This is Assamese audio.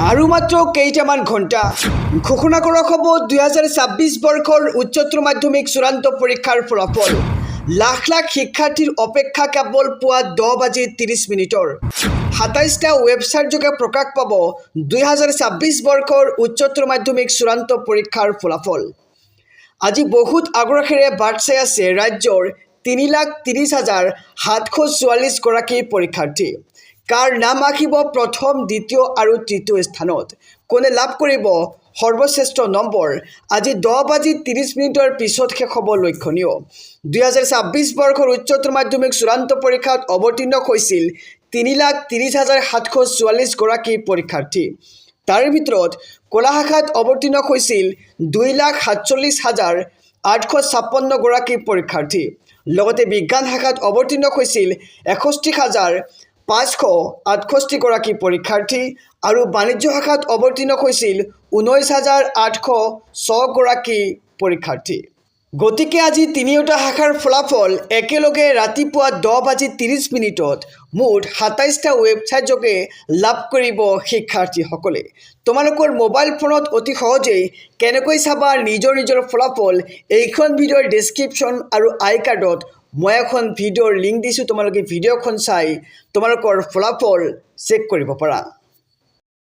আৰু মাত্ৰ কেইটামান ঘণ্টা ঘোষণা কৰা হ'ব 2026 বৰ্ষৰ উচ্চতৰ মাধ্যমিক চূড়ান্ত পৰীক্ষাৰ ফলাফল। লাখ লাখ শিক্ষাৰ্থীৰ অপেক্ষা কেৱল পুৱা 10:30 27টা ৱেবছাইটযোগে প্ৰকাশ পাব 2026 বৰ্ষৰ উচ্চতৰ মাধ্যমিক চূড়ান্ত পৰীক্ষাৰ ফলাফল। আজি বহুত আগ্ৰহেৰে বাট চাই আছে ৰাজ্যৰ 3,30,744 গৰাকী পৰীক্ষাৰ্থী। কাৰ নাম আহিব প্ৰথম, দ্বিতীয় আৰু তৃতীয় স্থানত? কোনে লাভ কৰিব সৰ্বশ্ৰেষ্ঠ নম্বৰ? আজি 10:30 পিছত শেষ হ'ব লক্ষণীয়। 2026 বৰ্ষৰ উচ্চতৰ মাধ্যমিক চূড়ান্ত পৰীক্ষাত অৱতীৰ্ণ হৈছিল 3,30,744 গৰাকী পৰীক্ষাৰ্থী। তাৰ ভিতৰত কলা শাখাত অৱতীৰ্ণ হৈছিল 2,47,856 গৰাকী পৰীক্ষাৰ্থী। লগতে বিজ্ঞান শাখাত অৱতীৰ্ণ হৈছিল 61,568 গৰাকী পৰীক্ষাৰ্থী আৰু বাণিজ্য শাখাত অৱতীৰ্ণ হৈছিল 19,806 গৰাকী পৰীক্ষাৰ্থী। গতিকে আজি তিনিওটা শাখাৰ ফলাফল একেলগে ৰাতিপুৱা 10:30 মুঠ 27টা ৱেবছাইটযোগে লাভ কৰিব শিক্ষাৰ্থীসকলে। তোমালোকৰ মোবাইল ফোনত অতি সহজেই কেনেকৈ চাবা নিজৰ ফলাফল, এইখন ভিডিঅ'ৰ ডেছক্ৰিপশ্যন আৰু আই কাৰ্ডত মই এখন ভিডিঅ'ৰ লিংক দিছোঁ। তোমালোকে ভিডিঅ'খন চাই তোমালোকৰ ফলাফল চেক কৰিব পাৰা।